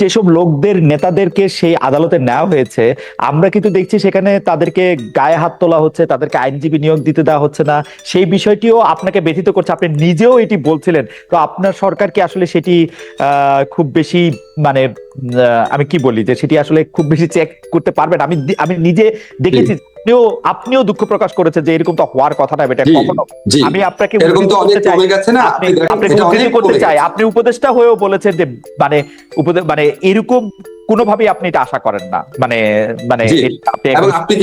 যেসব লোকদের নেতাদেরকে সেই আদালতে নেওয়া হয়েছে, আমরা কিন্তু দেখছি সেখানে তাদেরকে গায়ে হাত তোলা হচ্ছে, তাদেরকে আইনজীবী নিয়োগ দিতে দেওয়া হচ্ছে না। সেই বিষয়টিও আপনাকে ব্যথিত করছে, আপনি নিজেও এটি বলছিলেন। তো আপনার সরকার কি আসলে সেটি খুব বেশি মানে আমি কি বলি যে সেটি আসলে খুব বেশি চেক করতে পারবেন? আমি আমি নিজে দেখেছি, আপনিও দুঃখ প্রকাশ করেছেন যে এরকম তো হওয়ার কথা না এটা কখনো। আমি আপনাকে এরকম তো অনেক কমে গেছে না, আপনাকে উদ্ধৃত করতে চাই, আপনি উপদেষ্টা হয়েও বলেছেন যে মানে মানে এরকম কোনোভাবেই আপনি এটা আশা করেন না, মানে মানে এবং আপনি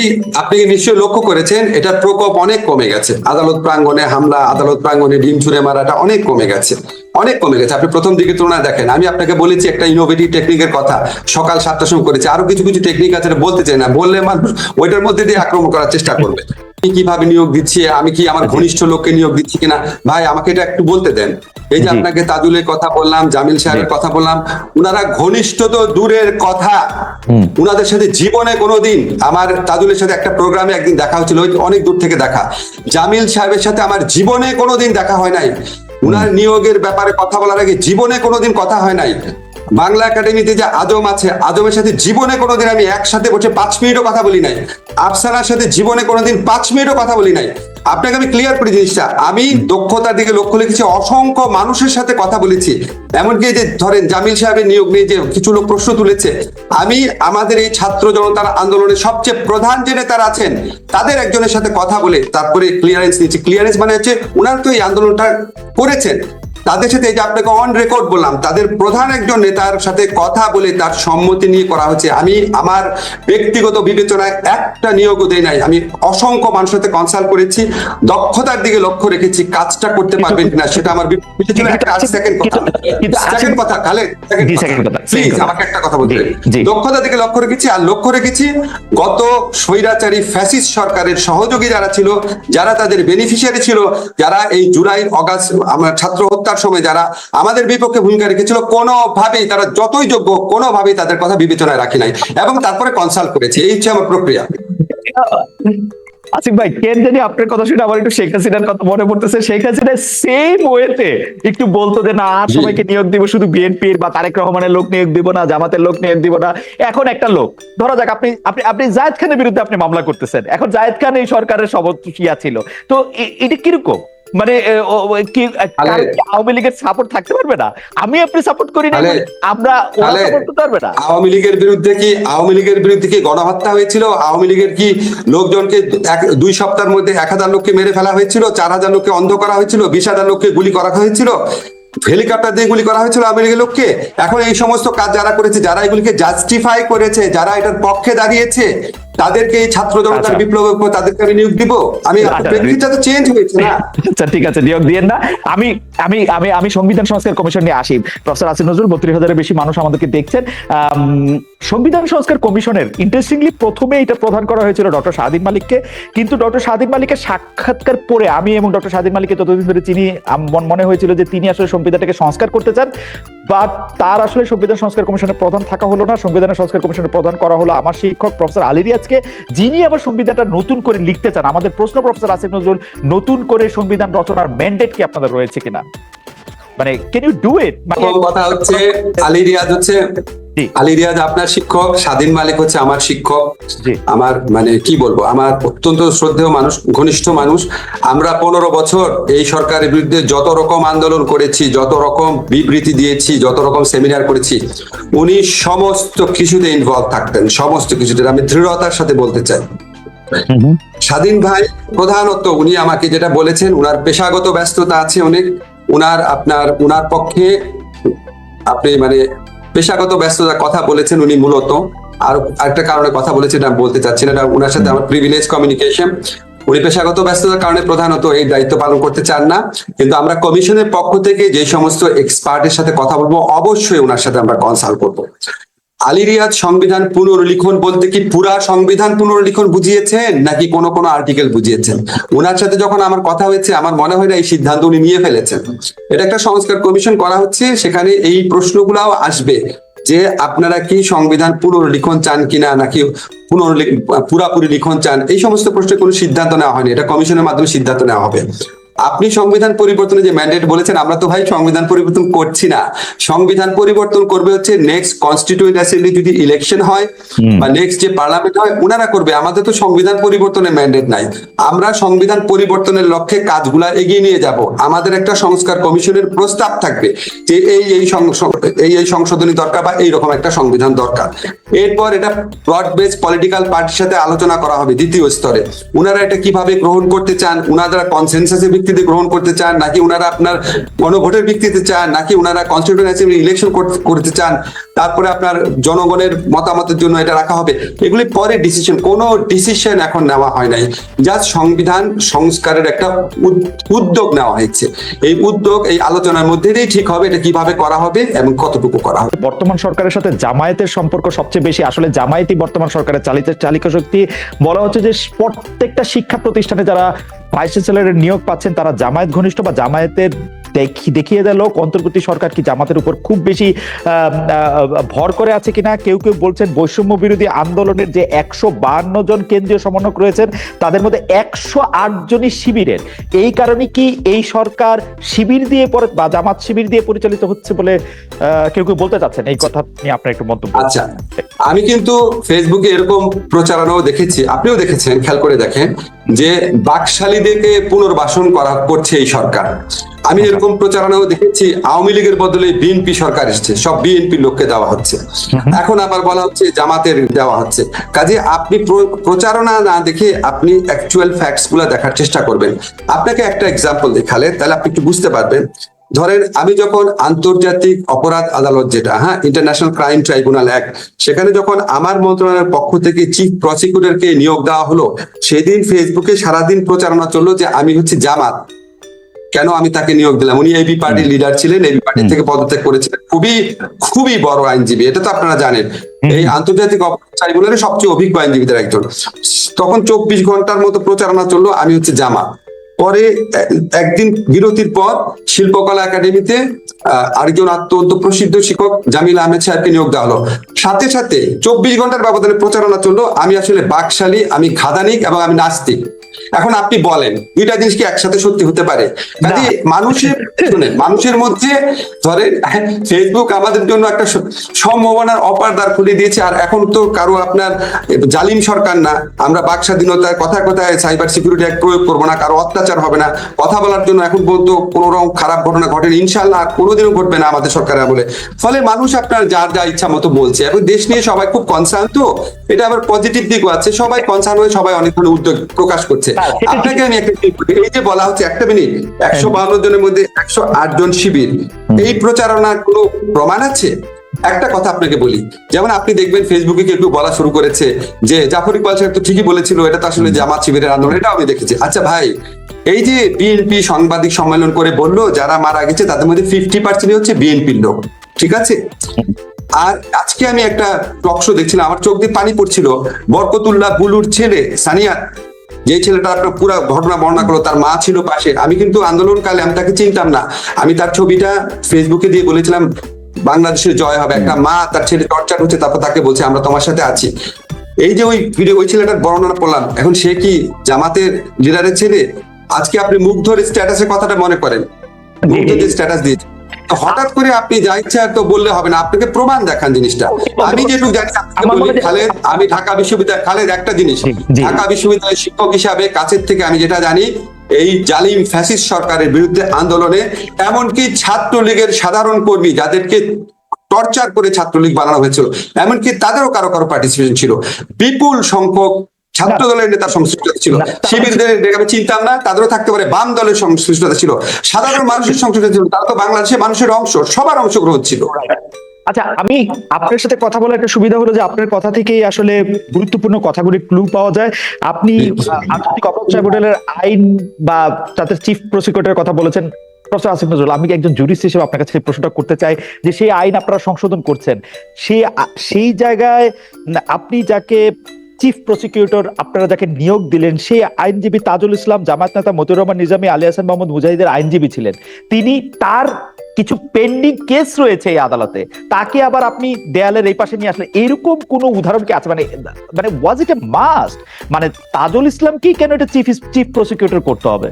কি নিশ্চয়ই লক্ষ্য করেছেন এটার প্রকোপ অনেক কমে গেছে। আদালত প্রাঙ্গণে হামলা, আদালত প্রাঙ্গণে ডিম ছুঁড়ে মারাটা অনেক কমে গেছে, অনেক কমে গেছে। আপনি প্রথম দিকে তুলনায় দেখেন, আমি আপনাকে বলেছি একটা ইনোভেটিভ টেকনিকের কথা, সকাল 7টার সময় করেছি। আরো কিছু কিছু টেকনিক আছে বলতে চাই না, বললে মানুষ ওইটার মধ্যে দিয়ে আক্রমণ করার চেষ্টা করবে। আমি কিভাবে নিয়োগ দিচ্ছি, আমি কি আমার ঘনিষ্ঠ লোককে নিয়োগ দিচ্ছি কিনা, ভাই আমাকে এটা একটু বলতে দেন। এই যে আপনাকে তাজুলের কথা বললাম, জামিল সাহেবের কথা বললাম, উনারা ঘনিষ্ঠ তো দূরের কথা, উনাদের সাথে জীবনে কোনোদিন, আমার তাজুলের সাথে একটা প্রোগ্রামে একদিন দেখা হচ্ছিল, অনেক দূর থেকে দেখা। জামিল সাহেবের সাথে আমার জীবনে কোনোদিন দেখা হয় নাই। উনার নিয়োগের ব্যাপারে কথা বলার আগে জীবনে কোনোদিন কথা হয় নাই। বাংলা একাডেমিতে যে আজম আছে, আজমের সাথে জীবনে কোনোদিন আমি একসাথে বসে 5 মিনিটও কথা বলি নাই। আফসানার সাথে জীবনে কোনোদিন 5 মিনিটও কথা বলি নাই। আপনাকে আমি ক্লিয়ার করি জিনিসটা, আমি দক্ষতার দিকে লক্ষ্য রেখেছি, অসংখ্য মানুষের সাথে কথা বলেছি। এমনকি যে ধরেন জামিল সাহেবের নিয়োগ নিয়ে যে কিছু লোক প্রশ্ন তুলেছে, আমি আমাদের এই ছাত্র জনতার আন্দোলনের সবচেয়ে প্রধান যে নেতারা আছেন তাদের একজনের সাথে কথা বলে তারপরে ক্লিয়ারেন্স নিয়েছি। ক্লিয়ারেন্স মানে হচ্ছে উনার তো এই আন্দোলনটা করেছেন, তাদের সাথে, এই যে আপনাকে অন রেকর্ড বললাম, তাদের প্রধান একজন নেতার সাথে কথা বলে তার সম্মতি নিয়ে করা হচ্ছে। আমি আমার ব্যক্তিগত বিবেচনায় একটা নিয়োগও দেই নাই, আমি অসংখ্য মানুষের সাথে কনসাল্ট করেছি, দক্ষতার দিকে লক্ষ্য রেখেছি, কাজটা করতে পারবেন কিনা সেটা আমার বিবেচনা। একটা সেকেন্ড কথা খালেদ, প্লিজ আমাকে একটা কথা বলতে, দক্ষতার দিকে লক্ষ্য রেখেছি। আর লক্ষ্য রেখেছি গত স্বৈরাচারী ফ্যাসিস্ট সরকারের সহযোগী যারা ছিল, যারা তাদের বেনিফিশিয়ারি ছিল, যারা এই জুলাই অগাস্ট আমরা ছাত্র হত্যার সময় যারা আমাদের বিপক্ষে ভূমিকা রেখেছিল, কোনোভাবেই তারা যতই যোগ্য কোনোভাবেই তাদের কথা বিবেচনায় রাখি নাই এবং তারপরে কনসাল্ট করেছি। এই হচ্ছে আমার প্রক্রিয়া। আসিফ ভাই, কেন জানি আপনার কথা শুনে আমার একটু শেখ হাসিনার কথা মনে পড়তেছে। শেখ হাসিনা সেম ওয়েতে একটু বলতো যে না, আর সবাইকে নিয়োগ দিব, শুধু বিএনপির বা তারেক রহমানের লোক নিয়োগ দিব না, জামাতের লোক নিয়োগ দিব না। এখন একটা লোক, ধরা যাক আপনি আপনি আপনি জায়েদ খানের বিরুদ্ধে আপনি মামলা করতেছেন, এখন জায়েদ খান এই সরকারের সবকিয়া ছিল, তো এটা কিরকম? মানে কি আওয়ামী লীগের সাপোর্ট থাকতে পারবে না? আমি আপনি সাপোর্ট করি না, আমরা ওরা সাপোর্ট করতে পারবে না? আওয়ামী লীগের বিরুদ্ধে কি গণহত্যা হয়েছিল? আওয়ামী লীগের কি লোকজনকে 2 সপ্তাহের মধ্যে 1000 লোককে মেরে ফেলা হয়েছিল? 4000 লোককে অন্ধ করা হয়েছিল? 20,000 লোককে গুলি করা হয়েছিল? হেলিকপ্টার দিয়ে গুলি করা হয়েছিল আওয়ামী লীগের লোককে? এখন এই সমস্ত কাজ যারা করেছে, যারা এগুলিকে জাস্টিফাই করেছে, যারা এটার পক্ষে দাঁড়িয়েছে, তাদেরকে এই ছাত্র জনতার বিপ্লবের উপর তাদেরকে আমি নিয়োগ দিব? আমি প্রেক্ষিতটা তো চেঞ্জ হয়েছে না। আচ্ছা ঠিক আছে, নিয়োগ দিয়েন না। আমি আমি আমি আমি সংবিধান সংস্কার কমিশন নিয়ে আসি। প্রফেসর আসিফ নজরুল, 32,000-এর বেশি মানুষ আমাদেরকে দেখছেন। সংবিধান সংস্কার কমিশনের ইন্টারেস্টিংলি প্রথমে এটা প্রদান করা হয়েছিল ডক্টর শাহদিন মালিককে, কিন্তু ডক্টর শাহদিন মালিকের সাক্ষাৎকার পরে আমি এবং ডক্টর শাহদিন মালিককে ততদিন ধরে চিনি, মনে হয়েছিল যে তিনি আসলে সংবিধানটাকে সংস্কার করতে চান, বাট তার আসলে সংবিধান সংস্কার কমিশনের প্রধান থাকা হলো না। সংবিধানের সংস্কার কমিশনের প্রধান করা হলো আমার শিক্ষক প্রফেসর আলী রিয়াজকে, যিনি আবার সংবিধানটা নতুন করে লিখতে চান। আমাদের প্রশ্ন প্রফেসর আসিফ নজরুল, নতুন করে সংবিধান রচনার ম্যান্ডেট কি আপনাদের রয়েছে কিনা? মানে ক্যান ইউ ডু ইট? কথা হচ্ছে আলী রিয়াজ আপনার শিক্ষক, স্বাধীন মালিক হচ্ছে আমার শিক্ষক। আমার মানে কি বলবো, আমার অত্যন্ত শ্রদ্ধেয় মানুষ, ঘনিষ্ঠ মানুষ। আমরা 15 বছর এই সরকারের বিরুদ্ধে যত রকম আন্দোলন করেছি, যত রকম বিবৃতি দিয়েছি, যত রকম সেমিনার করেছি, উনি সমস্ত কিছুতে ইনভলভ থাকতেন, সমস্ত কিছুতে। আমি দৃঢ়তার সাথে বলতে চাই, স্বাধীন ভাই প্রধানত উনি আমাকে যেটা বলেছেন, উনার পেশাগত ব্যস্ততা আছে অনেক, উনার পক্ষে আপনি মানে পেশাগত ব্যস্ততার কথা বলেছেন উনি মূলত। আর একটা কারণে কথা বলেছেন, আমি বলতে চাচ্ছি না, এটা উনার সাথে আমার প্রিভিলেজ কমিউনিকেশন। উনি পেশাগত ব্যস্ততার কারণে প্রধানত এই দায়িত্ব পালন করতে চান না, কিন্তু আমরা কমিশনের পক্ষ থেকে যে সমস্ত এক্সপার্টের সাথে কথা বলবো, অবশ্যই ওনার সাথে আমরা কনসাল্ট করবো। আলী রিয়াজ সংবিধান পুনর্লিখন বলতে কি পুরা সংবিধান পুনর্লিখন বুঝিয়েছেন নাকি কোনো কোনো আর্টিকেল বুঝিয়েছেন? ওনার সাথে যখন আমার কথা হয়েছে, আমার মনে হয় না এই সিদ্ধান্ত উনি নিয়ে ফেলেছেন। এটা একটা সংস্কার কমিশন করা হচ্ছে, সেখানে এই প্রশ্নগুলাও আসবে যে আপনারা কি সংবিধান পুনর্লিখন চান কিনা, নাকি পুরাপুরি লিখন চান। এই সমস্ত প্রশ্নে কোনো সিদ্ধান্ত নেওয়া হয়নি, এটা কমিশনের মাধ্যমে সিদ্ধান্ত নেওয়া হবে। আপনি সংবিধান পরিবর্তনে যে ম্যান্ডেট বলেছেন, আমরা তো ভাই সংবিধান পরিবর্তন করছি না। সংবিধান পরিবর্তন করবে হচ্ছে নেক্সট কনস্টিটিউয়েন্ট অ্যাসেম্বলি যদি ইলেকশন হয় বা নেক্সট যে পার্লামেন্ট হয় ওনারা করবে। আমাদের তো সংবিধান পরিবর্তনের ম্যান্ডেট নাই। আমরা সংবিধান পরিবর্তনের লক্ষ্যে কাজগুলা এগিয়ে নিয়ে যাব। আমাদের একটা সংস্কার কমিশনের প্রস্তাব থাকবে যে এই সংশোধনী দরকার বা এইরকম একটা সংবিধান দরকার। এরপর এটা ব্রড বেস পলিটিক্যাল পার্টির সাথে আলোচনা করা হবে দ্বিতীয় স্তরে। উনারা এটা কিভাবে গ্রহণ করতে চান, উনারা কনসেনসাসের ভিত্তিতে গ্রহণ করতে চান নাকি উনারা আপনার গণভোটের ভিত্তিতে চান নাকি উনারা কনস্টিটিউয়েন্ট অ্যাসেম্বলি ইলেকশন করতে চান, তারপরে আপনার জনগণের মতামতের জন্য এটা রাখা হবে। এগুলি পরে ডিসিশন, কোনো ডিসিশন এখন নেওয়া হয় নাই, জাস্ট সংবিধান সংস্কারের একটা উদ্যোগ নেওয়া হয়েছে। এই উদ্যোগ এই আলোচনার মধ্যে দিয়েই ঠিক হবে এটা কিভাবে করা হবে এবং কতটুকু করা হবে। বর্তমান সরকারের সাথে জামায়াতের সম্পর্ক সবচেয়ে বেশি, আসলে জামায়াতই বর্তমান সরকারের চালিকা শক্তি। বলা হচ্ছে যে প্রত্যেকটা শিক্ষা প্রতিষ্ঠানে যারা ভাইস চ্যান্সেলরের নিয়োগ পাচ্ছেন তারা জামায়াত ঘনিষ্ঠ বা জামায়াতের দেখিয়ে দেয় লোক। অন্তর্বর্তী সরকার কি জামাতের উপর খুব বেশি ভর করে আছে কিনা? কেউ কেউ বলছেন বৈষম্য বিরোধী আন্দোলনের যে 152 জন কেন্দ্রীয় সমন্বয়ক রয়েছেন তাদের মধ্যে 108 জনই শিবিরের। এই কারণে কি এই সরকার শিবির দিয়ে বা জামাত শিবির দিয়ে পরিচালিত হচ্ছে বলে কেউ কেউ বলতে চাচ্ছেন? এই কথা নিয়ে আপনার একটু মন্তব্য। আচ্ছা, আমি কিন্তু ফেসবুকে এরকম প্রচারণাও দেখেছি, আপনিও দেখেছেন, খেয়াল করে দেখেন যে বাকশালীদেরকে পুনর্বাসন করছে এই সরকার। আমি এরকম প্রচারণাও দেখেছি আওয়ামী লীগের বদলে বিএনপি সরকার এসেছে, সব বিএনপি লোককে দেওয়া হচ্ছে, এখন আবার বলা হচ্ছে জামাতের দেওয়া হচ্ছে। কাজে আপনি প্রচারণা না দেখে আপনি অ্যাকচুয়াল ফ্যাক্টস গুলা দেখার চেষ্টা করবেন। আপনাকে একটা এক্সাম্পল দেখালে তাহলে আপনি একটু বুঝতে পারবেন। ধরেন আমি যখন আন্তর্জাতিক অপরাধ আদালত, যেটা ইন্টারন্যাশনাল ক্রাইম ট্রাইব্যুনাল অ্যাক্ট, সেখানে যখন আমার মন্ত্রণালয়ের পক্ষ থেকে চিফ প্রসিকিউটরকে নিয়োগ দেওয়া হলো, সেদিন ফেসবুকে সারাদিন প্রচারণা চললো যে আমি হচ্ছে জামাত, কেন আমি তাকে নিয়োগ দিলাম। উনি এবি পার্টির লিডার ছিলেন, এবি পার্টি থেকে পদত্যাগ করেছিলেন, খুবই বড় আইনজীবী, এটা তো আপনারা জানেন। এই আন্তর্জাতিক অপরাধ ট্রাইব্যুনালের সবচেয়ে অভিজ্ঞ আইনজীবীদের একজন। তখন 24 ঘন্টার মতো প্রচারণা চললো আমি হচ্ছে জামাত। পরে একদিন বিরতির পর শিল্পকলা একাডেমিতে আরেকজন অত্যন্ত প্রসিদ্ধ শিক্ষক জামিল আহমেদ সাহেবকে নিয়োগ দেওয়া হলো। সাথে সাথে 24 ঘন্টার ব্যবধানে প্রচারণা চললো আমি আসলে বাকশালী, আমি খাদানিক এবং আমি নাস্তিক। এখন আপনি বলেন দুইটা জিনিস কি একসাথে সত্যি হতে পারে? কাজে মানুষের মধ্যে ধরেন ফেসবুক আমাদের জন্য একটা সম্ভাবনার অপারদ্বার খুলে দিয়েছে। আর এখন তো কারো আপনার জালিম সরকার না, আমরা বাক স্বাধীনতার কথায় কথায় সাইবার সিকিউরিটি অ্যাক্ট প্রয়োগ করবো না, কারো অত্যাচার হবে না, কথা বলার জন্য এখন পর্যন্ত কোনো রকম খারাপ ঘটনা ঘটেনি, ইনশাল্লাহ আর কোনোদিনও ঘটবে না আমাদের সরকারের আমলে। ফলে মানুষ আপনার যার যা ইচ্ছা মতো বলছে। এখন দেশ নিয়ে সবাই খুব কনসার্ন, তো এটা আবার পজিটিভ দিকও আছে, সবাই কনসার্ন হয়ে সবাই অনেক ধরনের উদ্যোগ প্রকাশ করছে। আপনাকে আমি একটা, এই যে বলা হচ্ছে একটা মিনিট 152 জনের মধ্যে 108 জন শিবির, এই প্রচারণার কোনো প্রমাণ আছে? একটা কথা আপনাকে বলি, যেমন আপনি দেখবেন ফেসবুকে কেউ বলা শুরু করেছে যে জাফর ইকবাল সাহেব তো ঠিকই বলেছিল, এটা তো আসলে জামাত শিবিরের আন্দোলন, এটাও আমি দেখেছি। আচ্ছা ভাই, এই যে বিএনপি সাংবাদিক সম্মেলন করে বললো যারা মারা গেছে তাদের মধ্যে 50% হচ্ছে বিএনপির লোক, ঠিক আছে? আর আজকে আমি একটা টক শো দেখছিলাম, আমার চোখ দিয়ে পানি পড়ছিল। বরকতুল্লাহ বুলুর ছেলে সানিয়া, যে ছেলেটা আপনার পুরো ঘটনা বর্ণনা করলো, তার মা ছিল পাশে। আমি কিন্তু আন্দোলনকালে আমি তাকে চিনতাম না, আমি তার ছবিটা ফেসবুকে দিয়ে বলেছিলাম বাংলাদেশের জয় হবে। একটা মা তার ছেলে টর্চার হচ্ছে, তারপর তাকে বলছে আমরা তোমার সাথে আছি। এই যে ওই ভিডিও, ওই ছেলেটার বর্ণনা করলাম, এখন সে কি জামাতের লিডারের ছেলে? আজকে আপনি মুগ্ধর স্ট্যাটাসের কথাটা মনে করেন, মুগ্ধ যে স্ট্যাটাস দিয়েছে, হঠাৎ করে আপনি যা ইচ্ছা তো বললে হবে না, আপনাকে প্রমাণ দেখান জিনিসটা। আমি যেটুকু জানি খালেদ, আমি ঢাকা বিশ্ববিদ্যালয়, খালেদ একটা জিনিস, ঢাকা বিশ্ববিদ্যালয়ের শিক্ষক হিসাবে কাছের থেকে আমি যেটা জানি, এই জালিম ফ্যাসিস্ট সরকারের বিরুদ্ধে আন্দোলনে এমনকি ছাত্রলীগের সাধারণ কর্মী যাদেরকে টর্চার করে ছাত্রলীগ বানানো হয়েছিল, এমনকি তাদেরও কারো কারো পার্টিসিপেশন ছিল। বিপুল সংখ্যক ছাত্র দলের নেতার সংশ্লিষ্টতা ছিল, শিবিরদের আমি চিনতাম না, তাদেরও থাকতে পারে, বাম দলের সংশ্লিষ্টতা ছিল, সাধারণ মানুষের সংশ্লিষ্টতা ছিল, তারা তো বাংলাদেশের মানুষের অংশ, সবার অংশগ্রহণ ছিল। আচ্ছা, আমি আপনার সাথে কথা বলার একটা সুবিধা হলো যে আপনার কথা থেকেই আসলে গুরুত্বপূর্ণ কথাগুলি ক্লু পাওয়া যায়। আপনি আন্তর্জাতিক অপরাধ ট্রাইব্যুনালের আইন বা তাদের চিফ প্রসিকিউটরের কথা বলেছেন। প্রফেসর আসিফ নজরুল, আমি একজন জুরিস্ট হিসেবে আপনার কাছে প্রশ্নটা করতে চাই যে সেই আইন আপনারা সংশোধন করছেন, সেই জায়গায় আপনি যাকে চিফ প্রসিকিউটর আপনারা যাকে নিয়োগ দিলেন, সেই আইনজীবী তাজুল ইসলাম, জামায়াত নেতা মতিউর রহমান নিজামী, আলী হাসান মোহাম্মদ মুজাহিদের আইনজীবী ছিলেন। তিনি, তার কিছু পেন্ডিং কেস রয়েছে এই আদালতে, তাকে আবার আপনি দেয়ালের এই পাশে নিয়ে আসলেন, এরকম কোন উদাহরণ কি আছে? মানে ওয়াজ ইট এ মাস্ট? মানে তাজুল ইসলাম কি কেন এটা চিফ প্রসিকিউটর করতে হবে?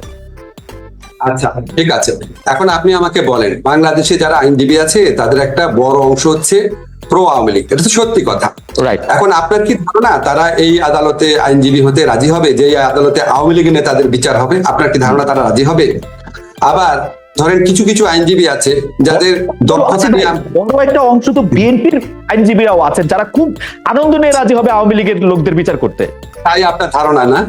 আচ্ছা, ঠিক আছে। এখন আপনি আমাকে বলেন, বাংলাদেশে যারা আইনজীবী আছে তাদের একটা বড় অংশ হচ্ছে প্রো আওয়ামী লীগ, এটা তো সত্যি কথা। রাইট। এখন আপনার কি ধারণা তারা এই আদালতে আইনজীবী হতে রাজি হবে, যে এই আদালতে আওয়ামী লীগের নেতাদের বিচার হবে? আপনার কি ধারণা তারা রাজি হবে? আবার ধরেন কিছু কিছু আইনজীবী আছে যাদের দক্ষতা নিয়ে বড় একটা অংশ তো বিএনপির আইনজীবীরাও আছেন যারা খুব আনন্দ নিয়ে রাজি হবে আওয়ামী লীগের লোকদের বিচার করতে। তাই আপনার ধারণা না?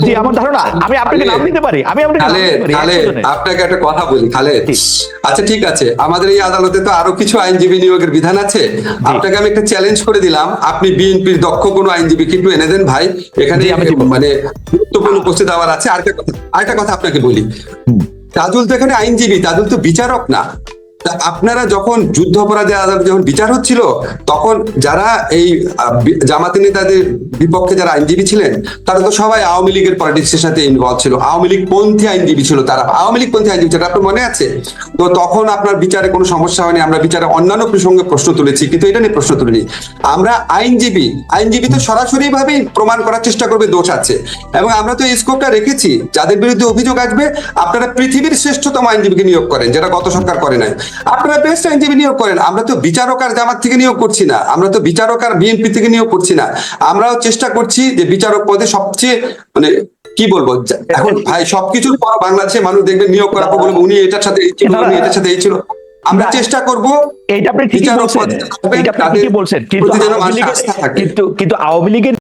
জি, আমার ধারণা। আমি আপনাকে নাম দিতে পারি, আমি আপনাকে নাম দিতে পারি, খালেদ, আপনাকে একটা কথা বলি খালেদ। আচ্ছা ঠিক আছে, আমাদের এই আদালতে তো আরো কিছু আইনজীবী নিয়োগের বিধান আছে। আপনাকে আমি একটা চ্যালেঞ্জ করে দিলাম, আপনি বিএনপির দক্ষ কোনো আইনজীবী কিন্তু এনে দেন ভাই, এখানে মানে গুরুত্বপূর্ণ উপস্থিত হওয়ার আছে। আরেকটা কথা আপনাকে বলি, তাজুল তো এখানে আইনজীবী, তাজুল তো বিচারক না। তা আপনারা যখন যুদ্ধ অপরাধের আদালতে যখন বিচার হচ্ছিল, তখন যারা এই জামাতি নেতাদের বিপক্ষে যারা আইনজীবী ছিলেন, তারা তো সবাই আওয়ামী লীগের পলিটিক্সের সাথে ইনভলভ ছিল, আওয়ামী লীগ পন্থী আইনজীবী ছিল, তারা আওয়ামী লীগ পন্থী আইনজীবী ছিল, আপনার মনে আছে? তো তখন আপনার বিচারে কোনো সমস্যা হয়নি, আমরা বিচারে অন্যান্য প্রসঙ্গে প্রশ্ন তুলেছি, কিন্তু এটা নিয়ে প্রশ্ন তুলিনি। আমরা আইনজীবী তো সরাসরি ভাবেই প্রমাণ করার চেষ্টা করবে দোষ আছে, এবং আমরা তো এই স্কোপটা রেখেছি, যাদের বিরুদ্ধে অভিযোগ আসবে আপনারা পৃথিবীর শ্রেষ্ঠতম আইনজীবীকে নিয়োগ করেন, যেটা গত সরকার করে নাই। আপনারা বেস্ট আইনজীবী নিয়োগ করেন। আমরা তো বিচারক আর জামাত থেকে নিয়োগ করছি না, আমরা তো বিচারক আর বিএনপি থেকে নিয়োগ করছি না। আমরাও চেষ্টা করছি যে বিচারক পদে সবচেয়ে মানে কি বলবো, এখন ভাই সবকিছুর পর বাংলাদেশে মানুষ দেখবে নিয়োগ করার পর বলবো উনি এটার সাথে এই ছিল, উনি এটার সাথে এই ছিল। আমরা চেষ্টা করব এইটা আপনি ঠিকই বলছেন, এইটা আপনি ঠিকই বলছেন, কিন্তু প্রতি যেন মানুষের আস্থা থাকে। কিন্তু আওয়ামী লীগের